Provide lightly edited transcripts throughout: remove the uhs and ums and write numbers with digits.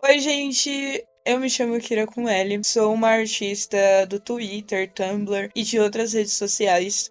Oi, gente! Eu me chamo Kira com L, sou uma artista do Twitter, Tumblr e de outras redes sociais.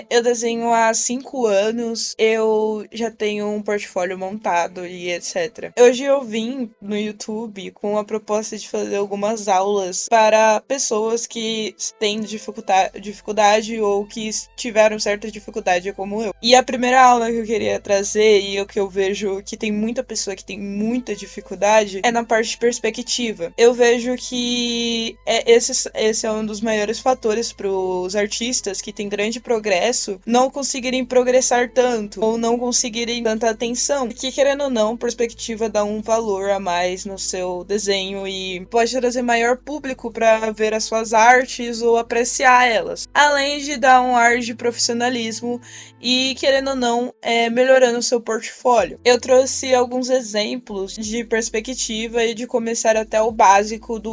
Eu desenho há 5 anos, eu já tenho um portfólio montado e etc. Hoje eu vim no YouTube com a proposta de fazer algumas aulas para pessoas que têm dificuldade ou que tiveram certa dificuldade como eu. E a primeira aula que eu queria trazer e o que eu vejo que tem muita pessoa que tem muita dificuldade é na parte de perspectiva. Eu vejo que esse é um dos maiores fatores para os artistas que têm grande progresso não conseguirem progressar tanto ou não conseguirem tanta atenção. Que, querendo ou não, perspectiva dá um valor a mais no seu desenho e pode trazer maior público para ver as suas artes ou apreciar elas. Além de dar um ar de profissionalismo e, querendo ou não, melhorando o seu portfólio. Eu trouxe alguns exemplos de perspectiva e de começar até o básico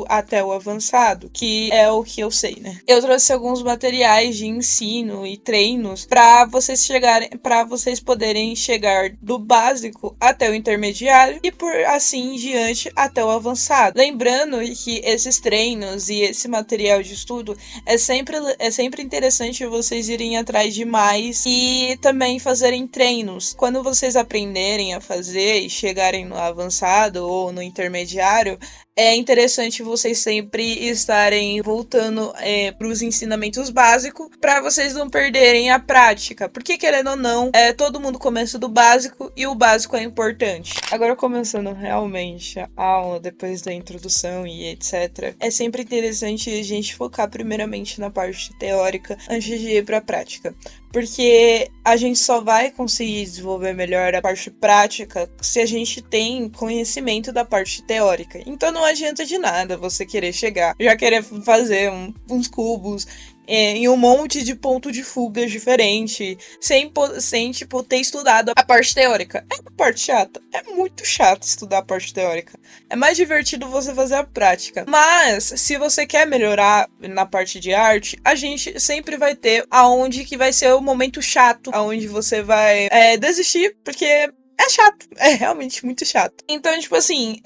até o avançado, que é o que eu sei, né? Eu trouxe alguns materiais de ensino e treinos para vocês poderem chegar do básico até o intermediário e por assim em diante até o avançado. Lembrando que esses treinos e esse material de estudo é sempre interessante vocês irem atrás de mais e também fazerem treinos. Quando vocês aprenderem a fazer e chegarem no avançado ou no intermediário, é interessante vocês sempre estarem voltando para os ensinamentos básicos para vocês não perderem a prática. Porque, querendo ou não, todo mundo começa do básico e o básico é importante. Agora, começando realmente a aula, depois da introdução e etc., é sempre interessante a gente focar primeiramente na parte teórica antes de ir para a prática. Porque a gente só vai conseguir desenvolver melhor a parte prática se a gente tem conhecimento da parte teórica. Então não adianta de nada você querer chegar, já querer fazer uns cubos em um monte de ponto de fuga diferente, sem tipo, ter estudado a parte teórica. É uma parte chata. É muito chato estudar a parte teórica. É mais divertido você fazer a prática. Mas, se você quer melhorar na parte de arte, a gente sempre vai ter aonde que vai ser o momento chato, aonde você vai desistir, porque é chato, é realmente muito chato. Então, tipo assim,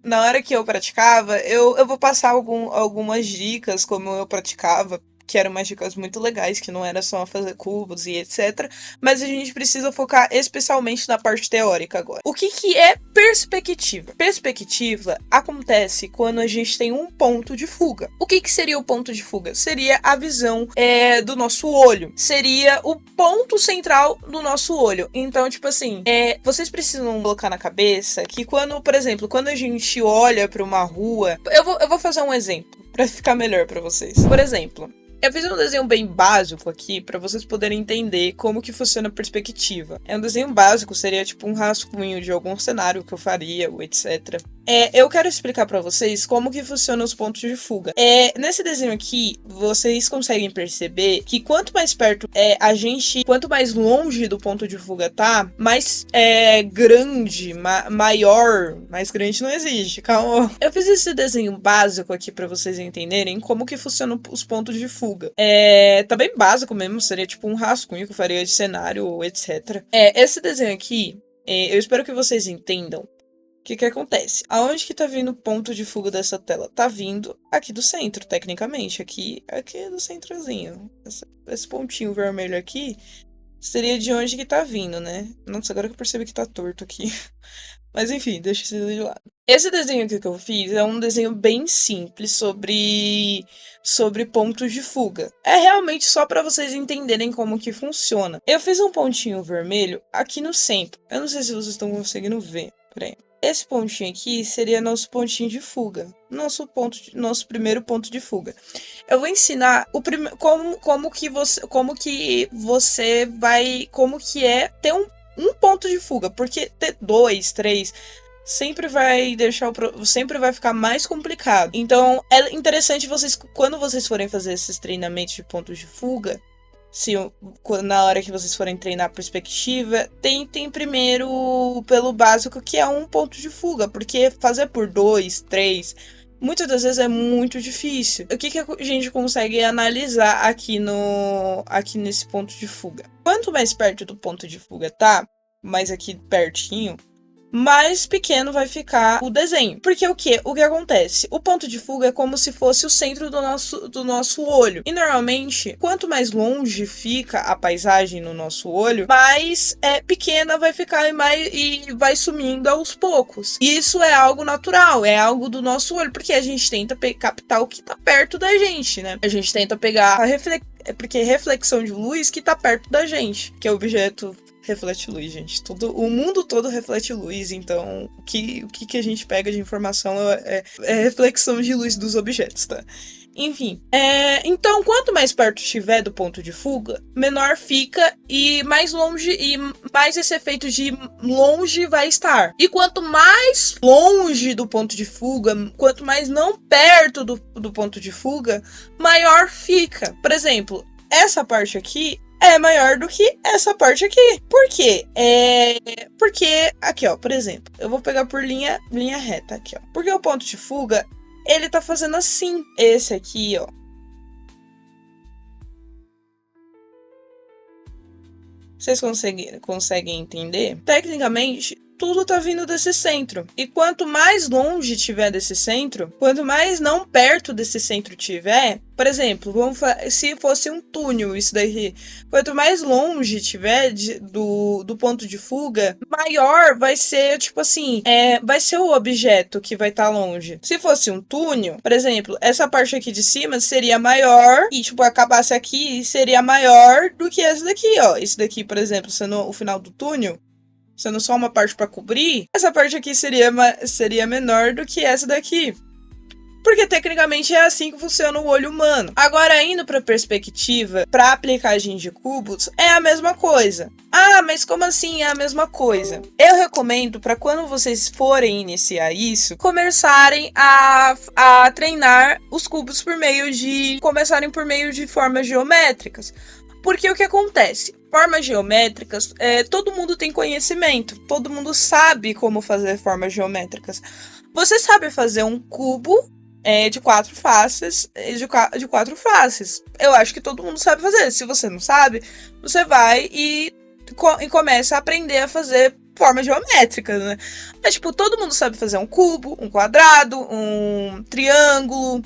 na hora que eu praticava, eu vou passar algumas dicas como eu praticava, que eram umas dicas muito legais, que não era só fazer cubos e etc. Mas a gente precisa focar especialmente na parte teórica agora. O que é perspectiva? Perspectiva acontece quando a gente tem um ponto de fuga. O que seria o ponto de fuga? Seria a visão do nosso olho. Seria o ponto central do nosso olho. Então, tipo assim, vocês precisam colocar na cabeça que por exemplo, quando a gente olha para uma rua... Eu vou fazer um exemplo para ficar melhor para vocês. Por exemplo, eu fiz um desenho bem básico aqui para vocês poderem entender como que funciona a perspectiva. Um desenho básico, seria tipo um rascunho de algum cenário que eu faria, ou etc. Eu quero explicar para vocês como que funcionam os pontos de fuga. Nesse desenho aqui, vocês conseguem perceber que quanto mais perto quanto mais longe do ponto de fuga tá, mais grande, maior, mais grande não existe, calma. Eu fiz esse desenho básico aqui para vocês entenderem como que funcionam os pontos de fuga. Tá bem básico mesmo, seria tipo um rascunho que eu faria de cenário, etc. Esse desenho aqui, eu espero que vocês entendam. O que acontece? Aonde que tá vindo o ponto de fuga dessa tela? Tá vindo aqui do centro, tecnicamente. Aqui do centrozinho. Esse pontinho vermelho aqui seria de onde que tá vindo, né? Nossa, agora que eu percebi que tá torto aqui. Mas enfim, deixa isso de lado. Esse desenho aqui que eu fiz é um desenho bem simples sobre pontos de fuga. É realmente só para vocês entenderem como que funciona. Eu fiz um pontinho vermelho aqui no centro. Eu não sei se vocês estão conseguindo ver. Peraí. Esse pontinho aqui seria nosso pontinho de fuga. Nosso primeiro ponto de fuga. Eu vou ensinar como que é ter um ponto de fuga. Porque ter 2, 3 sempre vai ficar mais complicado. Então é interessante quando vocês forem fazer esses treinamentos de pontos de fuga, na hora que vocês forem treinar a perspectiva, tentem primeiro pelo básico, que é um ponto de fuga, porque fazer por 2, 3, muitas das vezes é muito difícil. O que a gente consegue analisar aqui nesse ponto de fuga? Quanto mais perto do ponto de fuga tá, mais aqui pertinho, mais pequeno vai ficar o desenho. Porque o que acontece? O ponto de fuga é como se fosse o centro do nosso olho. E normalmente, quanto mais longe fica a paisagem no nosso olho, mais pequena vai ficar e vai sumindo aos poucos. E isso é algo natural, é algo do nosso olho, porque a gente tenta captar o que tá perto da gente, né? A gente tenta pegar porque é reflexão de luz que tá perto da gente, que é o objeto reflete luz, gente. O mundo todo reflete luz, então o que a gente pega de informação é reflexão de luz dos objetos, tá? Enfim, então quanto mais perto estiver do ponto de fuga, menor fica e mais longe, e mais esse efeito de longe vai estar. E quanto mais longe do ponto de fuga, quanto mais não perto do ponto de fuga, maior fica. Por exemplo, essa parte aqui é maior do que essa parte aqui. Por quê? Porque, aqui ó, por exemplo, eu vou pegar por linha reta aqui ó. Porque o ponto de fuga, ele tá fazendo assim. Esse aqui, ó. Vocês conseguem entender? Tecnicamente, tudo tá vindo desse centro. E quanto mais longe tiver desse centro, quanto mais não perto desse centro tiver, por exemplo, se fosse um túnel isso daqui, quanto mais longe tiver do ponto de fuga, maior vai ser, tipo assim, vai ser o objeto que vai estar longe. Se fosse um túnel, por exemplo, essa parte aqui de cima seria maior e, tipo, acabasse aqui, seria maior do que essa daqui, ó. Esse daqui, por exemplo, sendo o final do túnel, sendo só uma parte para cobrir, essa parte aqui seria menor do que essa daqui. Porque tecnicamente é assim que funciona o olho humano. Agora, indo para perspectiva, para aplicagem de cubos, é a mesma coisa. Ah, mas como assim é a mesma coisa? Eu recomendo para quando vocês forem iniciar isso, começarem a treinar os cubos começarem por meio de formas geométricas. Porque o que acontece? Formas geométricas, todo mundo tem conhecimento, todo mundo sabe como fazer formas geométricas. Você sabe fazer um cubo de 4 faces, de 4 faces. Eu acho que todo mundo sabe fazer. Se você não sabe, você vai e começa a aprender a fazer formas geométricas, né? Mas, tipo, todo mundo sabe fazer um cubo, um quadrado, um triângulo,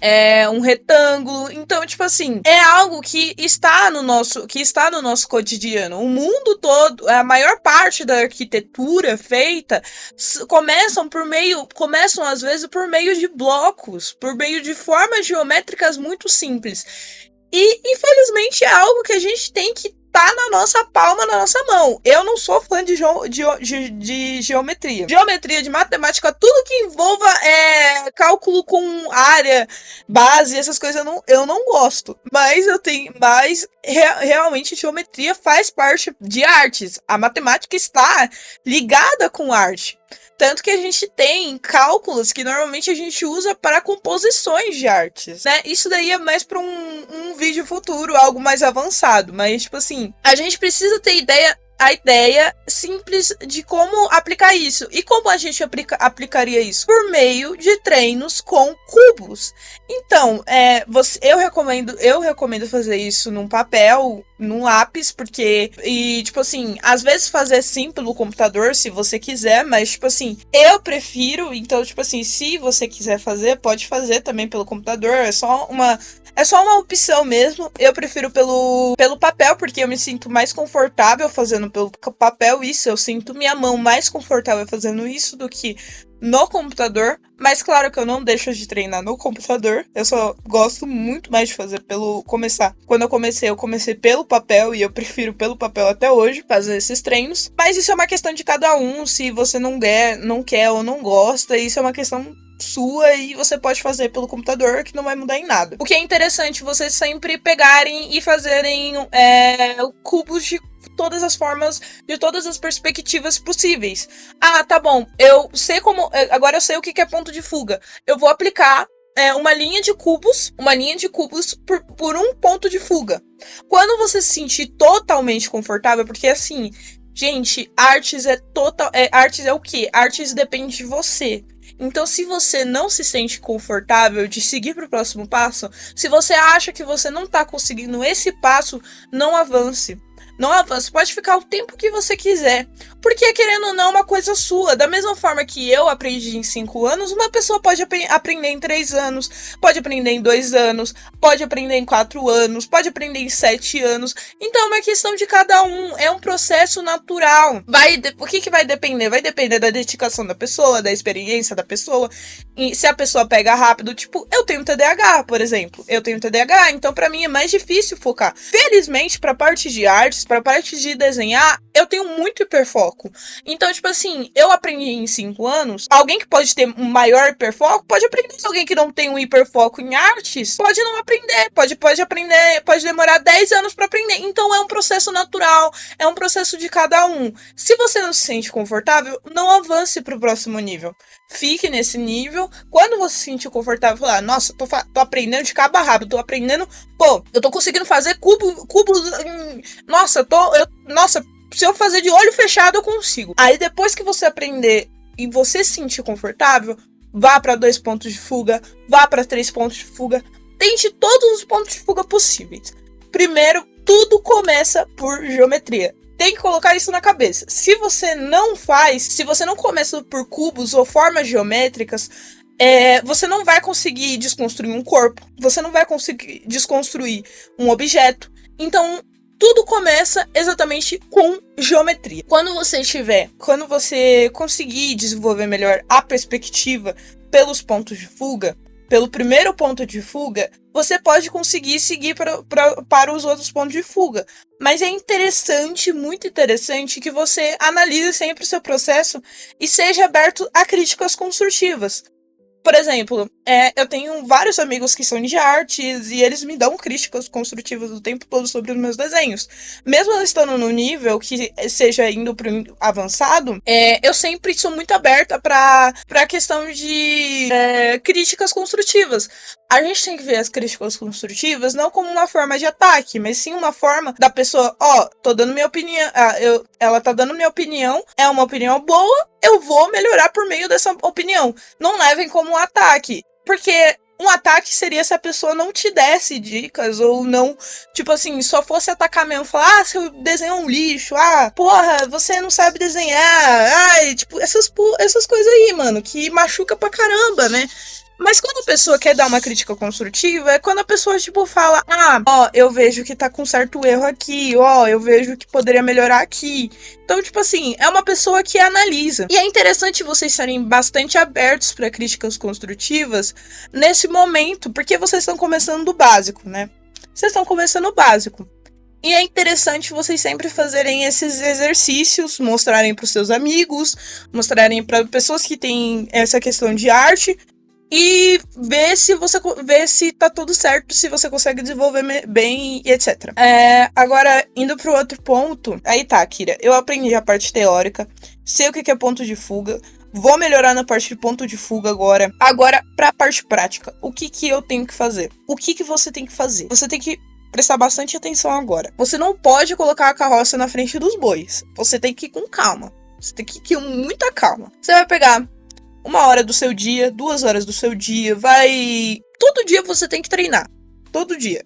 um retângulo. Então, tipo assim, é algo que está no nosso cotidiano. O mundo todo, a maior parte da arquitetura feita começam às vezes por meio de blocos, por meio de formas geométricas muito simples. E, infelizmente, é algo que a gente tem que tá na nossa palma, na nossa mão. Eu não sou fã de geometria. Geometria, de matemática, tudo que envolva cálculo com área, base, essas coisas eu não gosto. Mas realmente geometria faz parte de artes. A matemática está ligada com arte. Tanto que a gente tem cálculos que normalmente a gente usa para composições de artes, né? Isso daí é mais para um vídeo futuro, algo mais avançado. Mas, tipo assim, a gente precisa ter a ideia simples de como aplicar isso. E como a gente aplicaria isso? Por meio de treinos com cubos. Então, eu recomendo fazer isso num papel, num lápis, tipo assim, às vezes fazer sim pelo computador, se você quiser, mas, tipo assim, eu prefiro, então, tipo assim, se você quiser fazer, pode fazer também pelo computador, é só uma opção mesmo. Eu prefiro pelo papel, porque eu me sinto mais confortável fazendo pelo papel isso. Eu sinto minha mão mais confortável fazendo isso do que no computador. Mas claro que eu não deixo de treinar no computador. Eu só gosto muito mais de fazer Quando eu comecei pelo papel e eu prefiro pelo papel até hoje fazer esses treinos. Mas isso é uma questão de cada um. Se você não quer ou não gosta, isso é uma questão sua e você pode fazer pelo computador, que não vai mudar em nada. O que é interessante vocês sempre pegarem e fazerem cubos de todas as formas, de todas as perspectivas possíveis. Ah, tá bom, agora eu sei o que é ponto de fuga. Eu vou aplicar uma linha de cubos por um ponto de fuga. Quando você se sentir totalmente confortável, porque assim, gente, artes é o quê? Artes depende de você. Então, se você não se sente confortável de seguir para o próximo passo, se você acha que você não está conseguindo esse passo, não avance. não avança. Pode ficar o tempo que você quiser. Porque, querendo ou não, é uma coisa sua. Da mesma forma que eu aprendi em 5 anos, uma pessoa pode aprender em 3 anos, pode aprender em 2 anos, pode aprender em 4 anos, pode aprender em 7 anos. Então é uma questão de cada um. É um processo natural. O que vai depender? Vai depender da dedicação da pessoa, da experiência da pessoa. E se a pessoa pega rápido, tipo, eu tenho TDAH, por exemplo. Eu tenho TDAH, então pra mim é mais difícil focar. Felizmente, pra parte de artes, pra parte de desenhar, eu tenho muito hiperfoco. Então, tipo assim, eu aprendi em 5 anos. Alguém que pode ter um maior hiperfoco pode aprender. Alguém que não tem um hiperfoco em artes pode não aprender. Pode aprender, pode demorar 10 anos pra aprender. Então é um processo natural, é um processo de cada um. Se você não se sente confortável, não avance pro próximo nível. Fique nesse nível. Quando você se sentir confortável, falar, nossa, tô aprendendo de cabo a rabo, tô aprendendo, pô, eu tô conseguindo fazer cubos, nossa, se eu fazer de olho fechado, eu consigo. Aí depois que você aprender e você se sentir confortável, vá para 2 pontos de fuga, vá para 3 pontos de fuga, tente todos os pontos de fuga possíveis. Primeiro, tudo começa por geometria. Tem que colocar isso na cabeça. Se você não começa por cubos ou formas geométricas, você não vai conseguir desconstruir um corpo, você não vai conseguir desconstruir um objeto. Então, tudo começa exatamente com geometria. Quando você conseguir desenvolver melhor a perspectiva pelos pontos de fuga, pelo primeiro ponto de fuga, você pode conseguir seguir para os outros pontos de fuga. Mas é interessante, muito interessante, que você analise sempre o seu processo e seja aberto a críticas construtivas. Por exemplo, eu tenho vários amigos que são de artes e eles me dão críticas construtivas o tempo todo sobre os meus desenhos. Mesmo eu estando no nível que seja indo para o avançado, eu sempre sou muito aberta para a questão de críticas construtivas. A gente tem que ver as críticas construtivas não como uma forma de ataque, mas sim uma forma da pessoa, tô dando minha opinião, ela tá dando minha opinião, é uma opinião boa, eu vou melhorar por meio dessa opinião. Não levem como um ataque, porque um ataque seria se a pessoa não te desse dicas, ou não, tipo assim, só fosse atacar mesmo, falar, seu desenho é um lixo, porra, você não sabe desenhar, tipo, essas coisas aí, mano, que machuca pra caramba, né? Mas quando a pessoa quer dar uma crítica construtiva, é quando a pessoa, tipo, fala, eu vejo que tá com certo erro aqui, eu vejo que poderia melhorar aqui. Então, tipo assim, é uma pessoa que analisa. E é interessante vocês serem bastante abertos para críticas construtivas nesse momento, porque vocês estão começando do básico, né? Vocês estão começando o básico. E é interessante vocês sempre fazerem esses exercícios, mostrarem para os seus amigos, mostrarem para pessoas que têm essa questão de arte, e ver se tá tudo certo, se você consegue desenvolver bem e etc. Agora, indo pro outro ponto, aí tá, Kira, eu aprendi a parte teórica, sei o que é ponto de fuga, vou melhorar na parte de ponto de fuga agora. Agora, pra parte prática, o que eu tenho que fazer? O que você tem que fazer? Você tem que prestar bastante atenção agora. Você não pode colocar a carroça na frente dos bois, você tem que ir com calma, você tem que ir com muita calma. Você vai pegar 1 hora do seu dia, 2 horas do seu dia, todo dia você tem que treinar. Todo dia.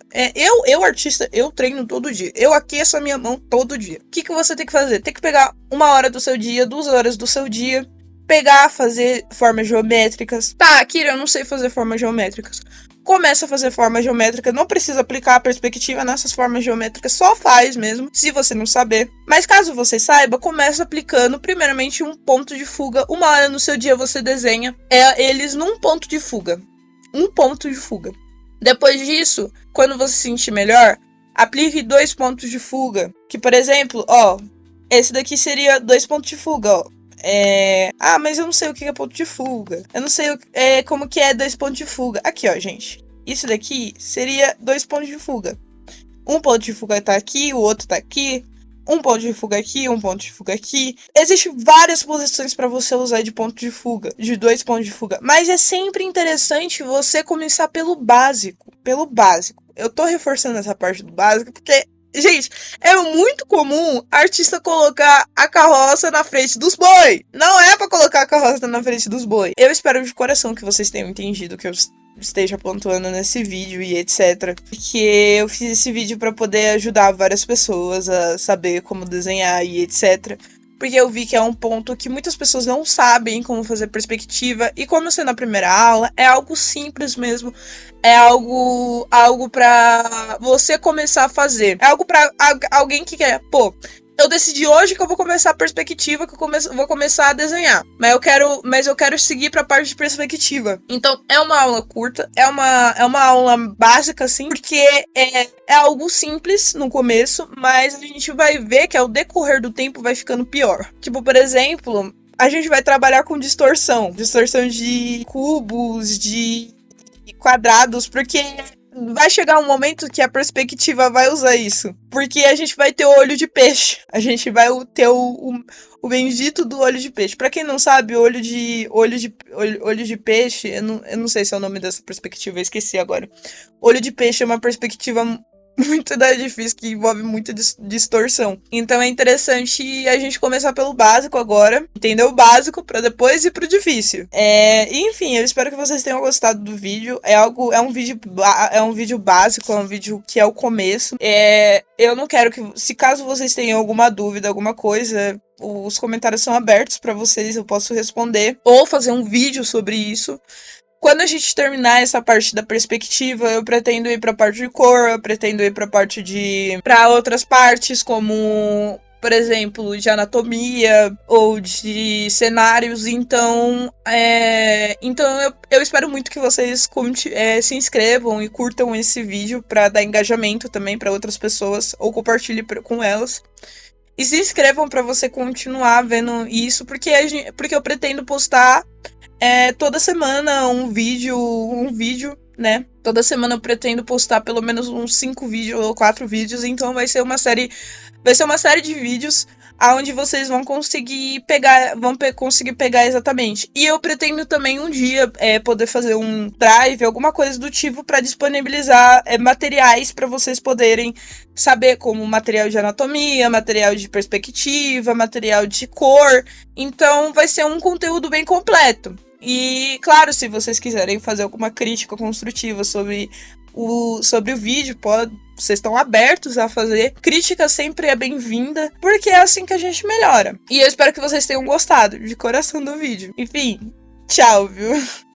Eu, artista, eu treino todo dia. Eu aqueço a minha mão todo dia. O que você tem que fazer? Tem que pegar 1 hora do seu dia, 2 horas do seu dia, fazer formas geométricas. Tá, Kira, eu não sei fazer formas geométricas. Começa a fazer forma geométrica, não precisa aplicar a perspectiva nessas formas geométricas, só faz mesmo, se você não saber. Mas caso você saiba, começa aplicando primeiramente um ponto de fuga. 1 hora no seu dia você desenha eles num ponto de fuga. Um ponto de fuga. Depois disso, quando você se sentir melhor, aplique 2 pontos de fuga. Que, por exemplo, esse daqui seria 2 pontos de fuga, mas eu não sei o que é ponto de fuga. Eu não sei como que é 2 pontos de fuga. Aqui, gente. Isso daqui seria 2 pontos de fuga. Um ponto de fuga tá aqui, o outro tá aqui. Um ponto de fuga aqui, um ponto de fuga aqui. Existem várias posições para você usar de ponto de fuga, de 2 pontos de fuga. Mas é sempre interessante você começar pelo básico. Pelo básico. Eu tô reforçando essa parte do básico porque, gente, é muito comum artista colocar a carroça na frente dos boi. Não é pra colocar a carroça na frente dos boi. Eu espero de coração que vocês tenham entendido o que eu esteja pontuando nesse vídeo e etc. Porque eu fiz esse vídeo para poder ajudar várias pessoas a saber como desenhar e etc. Porque eu vi que é um ponto que muitas pessoas não sabem como fazer perspectiva. E como eu sei na primeira aula, é algo simples mesmo. É algo para você começar a fazer. É algo para alguém que quer, pô, eu decidi hoje que eu vou começar a perspectiva, que eu vou começar a desenhar. Mas eu quero seguir pra parte de perspectiva. Então, é uma aula curta, é uma aula básica, assim, porque é algo simples no começo, mas a gente vai ver que ao decorrer do tempo vai ficando pior. Tipo, por exemplo, a gente vai trabalhar com distorção de cubos, de quadrados, porque vai chegar um momento que a perspectiva vai usar isso. Porque a gente vai ter o olho de peixe. A gente vai ter o bendito do olho de peixe. Pra quem não sabe, olho de peixe, eu não sei se é o nome dessa perspectiva, eu esqueci agora. Olho de peixe é uma perspectiva muito difícil, que envolve muita distorção. Então é interessante a gente começar pelo básico agora, entender o básico pra depois ir pro difícil. Enfim, eu espero que vocês tenham gostado do vídeo. É um vídeo básico, é um vídeo que é o começo. Eu não quero que, se caso vocês tenham alguma dúvida, alguma coisa, os comentários são abertos pra vocês, eu posso responder ou fazer um vídeo sobre isso. Quando a gente terminar essa parte da perspectiva, eu pretendo ir pra parte de cor, eu pretendo ir pra outras partes, como, por exemplo, de anatomia ou de cenários. Então, eu espero muito que vocês se inscrevam e curtam esse vídeo pra dar engajamento também pra outras pessoas, ou compartilhe com elas. E se inscrevam pra você continuar vendo isso, porque eu pretendo postar toda semana um vídeo, né? Toda semana eu pretendo postar pelo menos uns 5 vídeos ou 4 vídeos, então vai ser uma série de vídeos aonde vocês vão conseguir pegar exatamente. E eu pretendo também um dia poder fazer um drive, alguma coisa do tipo, para disponibilizar materiais para vocês poderem saber, como material de anatomia, material de perspectiva, material de cor. Então vai ser um conteúdo bem completo. E, claro, se vocês quiserem fazer alguma crítica construtiva sobre o vídeo, vocês estão abertos a fazer. Crítica sempre é bem-vinda, porque é assim que a gente melhora. E eu espero que vocês tenham gostado de coração do vídeo. Enfim, tchau, viu?